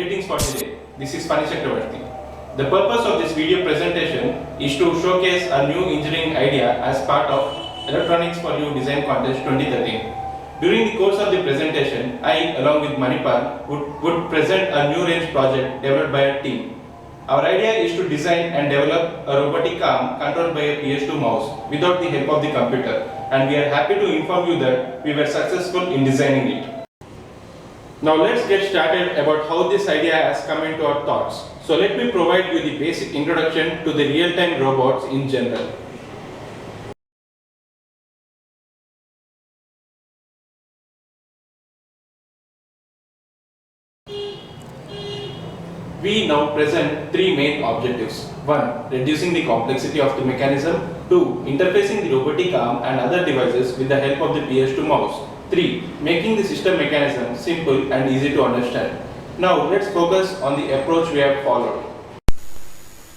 Greetings for today. This is Panish Chakravarti. The purpose of this video presentation is to showcase a new engineering idea as part of Electronics for You Design Contest 2013. During the course of the presentation, I, along with Manipal, would present a new range project developed by a team. Our idea is to design and develop a robotic arm controlled by a PS2 mouse without the help of the computer, and we are happy to inform you that we were successful in designing it. Now let's get started about how this idea has come into our thoughts. So let me provide you the basic introduction to the real-time robots in general. We now present three main objectives. 1. Reducing the complexity of the mechanism. 2. Interfacing the robotic arm and other devices with the help of the PS2 mouse. 3. Making the system mechanism simple and easy to understand. Now let's focus on the approach we have followed.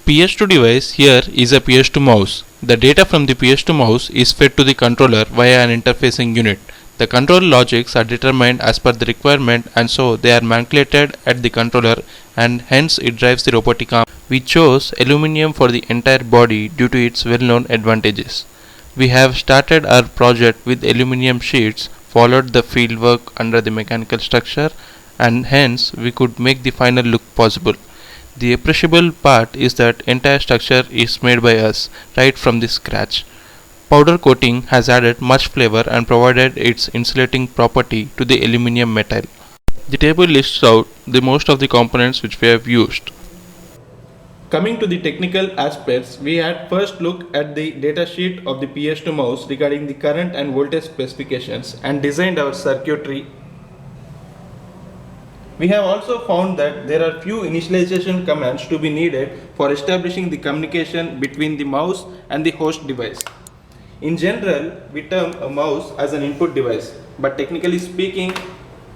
PS2 device here is a PS2 mouse. The data from the PS2 mouse is fed to the controller via an interfacing unit. The control logics are determined as per the requirement, and so they are manipulated at the controller, and hence it drives the robotic arm. We chose aluminum for the entire body due to its well-known advantages. We have started our project with aluminum sheets, followed the fieldwork under the mechanical structure, and hence we could make the final look possible. The appreciable part is that entire structure is made by us right from the scratch. Powder coating has added much flavor and provided its insulating property to the aluminum metal. The table lists out the most of the components which we have used. Coming to the technical aspects, we had first look at the data sheet of the PS2 mouse regarding the current and voltage specifications and designed our circuitry. We have also found that there are few initialization commands to be needed for establishing the communication between the mouse and the host device. In general, we term a mouse as an input device, but technically speaking,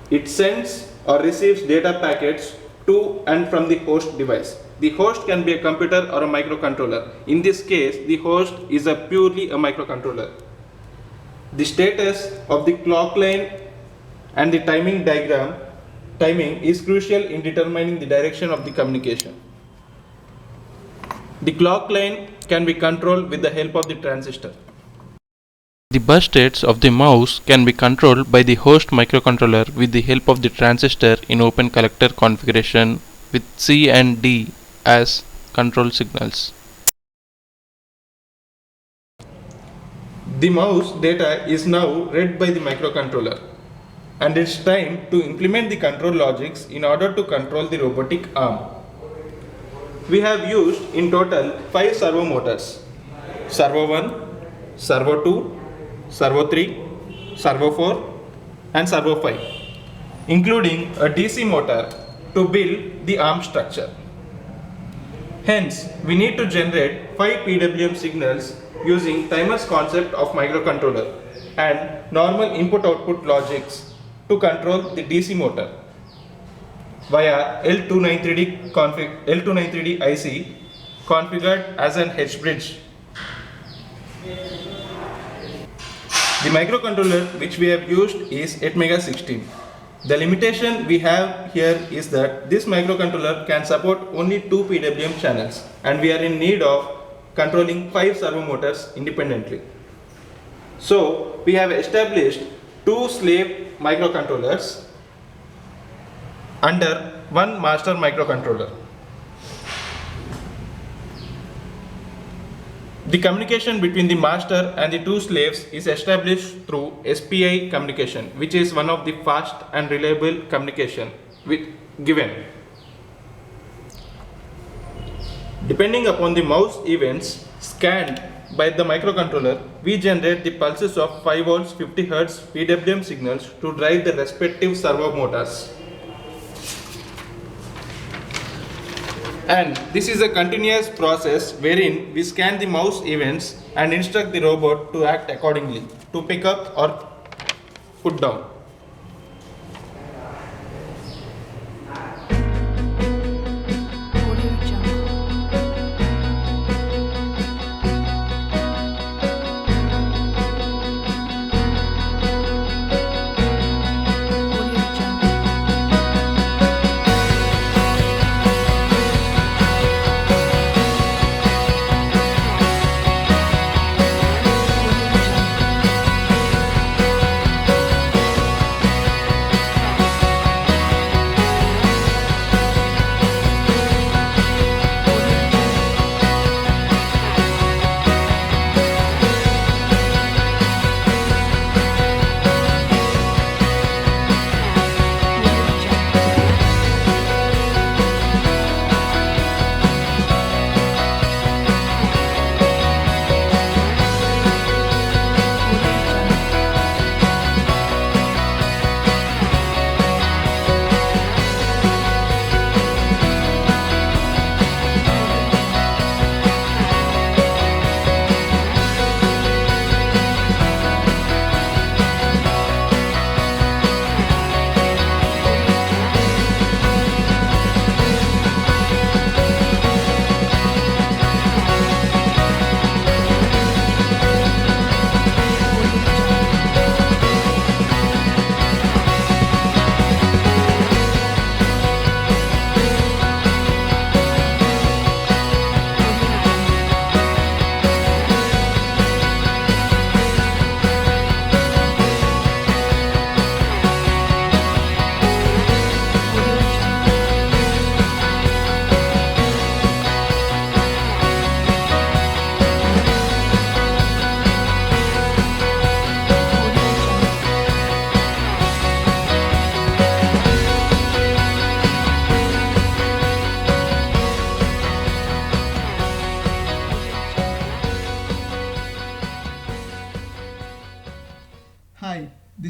it sends or receives data packets to and from the host device. The host can be a computer or a microcontroller. In this case, the host is purely a microcontroller. The status of the clock line and the timing diagram is crucial in determining the direction of the communication. The clock line can be controlled with the help of the transistor. The bus states of the mouse can be controlled by the host microcontroller with the help of the transistor in open collector configuration with C and D as control signals. The mouse data is now read by the microcontroller, and it's time to implement the control logics in order to control the robotic arm. We have used in total 5 servo motors: servo 1, servo 2, servo 3, servo 4 and servo 5, including a DC motor to build the arm structure. Hence, we need to generate 5 PWM signals using timer's concept of microcontroller and normal input-output logics to control the DC motor via L293D IC configured as an H-bridge. The microcontroller which we have used is 8MEGA16. The limitation we have here is that this microcontroller can support only 2 PWM channels, and we are in need of controlling 5 servo motors independently. So we have established 2 slave microcontrollers under one master microcontroller. The communication between the master and the 2 slaves is established through SPI communication, which is one of the fast and reliable communication given. Depending upon the mouse events scanned by the microcontroller, we generate the pulses of 5 volts 50 Hz PWM signals to drive the respective servo motors. And this is a continuous process wherein we scan the mouse events and instruct the robot to act accordingly, to pick up or put down.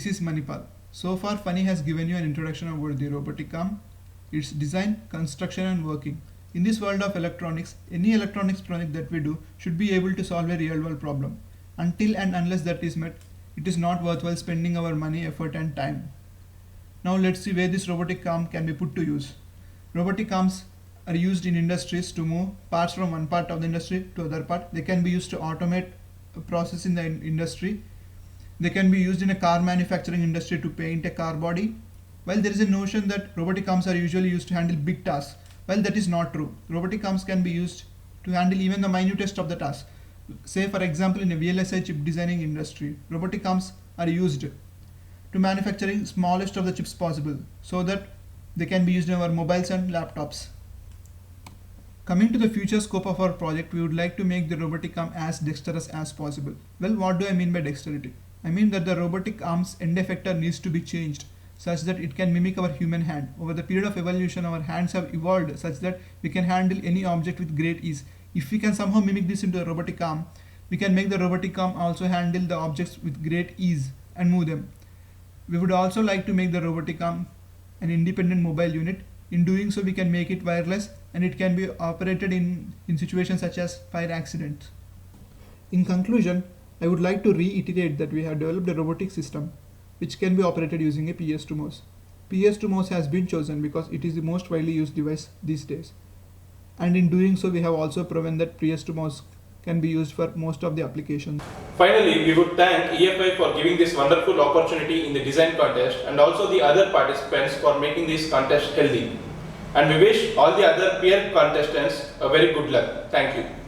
this is Manipal. So far Funny has given you an introduction about the robotic arm, its design, construction and working. In this world of electronics, any electronics project that we do should be able to solve a real world problem. Until and unless that is met, it is not worthwhile spending our money, effort and time. Now let's see where this robotic arm can be put to use. Robotic arms are used in industries to move parts from one part of the industry to other part. They can be used to automate a process in the industry. They can be used in a car manufacturing industry to paint a car body. While there is a notion that robotic arms are usually used to handle big tasks, well, that is not true. Robotic arms can be used to handle even the minutest of the tasks. Say for example in a VLSI chip designing industry, robotic arms are used to manufacturing smallest of the chips possible so that they can be used in our mobiles and laptops. Coming to the future scope of our project, we would like to make the robotic arm as dexterous as possible. Well, what do I mean by dexterity? I mean that the robotic arm's end effector needs to be changed such that it can mimic our human hand. Over the period of evolution, our hands have evolved such that we can handle any object with great ease. If we can somehow mimic this into a robotic arm, we can make the robotic arm also handle the objects with great ease and move them. We would also like to make the robotic arm an independent mobile unit. In doing so, we can make it wireless and it can be operated in situations such as fire accidents. In conclusion, I would like to reiterate that we have developed a robotic system which can be operated using a PS2 mouse. PS2 mouse has been chosen because it is the most widely used device these days. And in doing so, we have also proven that PS2 mouse can be used for most of the applications. Finally, we would thank EFY for giving this wonderful opportunity in the design contest and also the other participants for making this contest healthy. And we wish all the other peer contestants a very good luck. Thank you.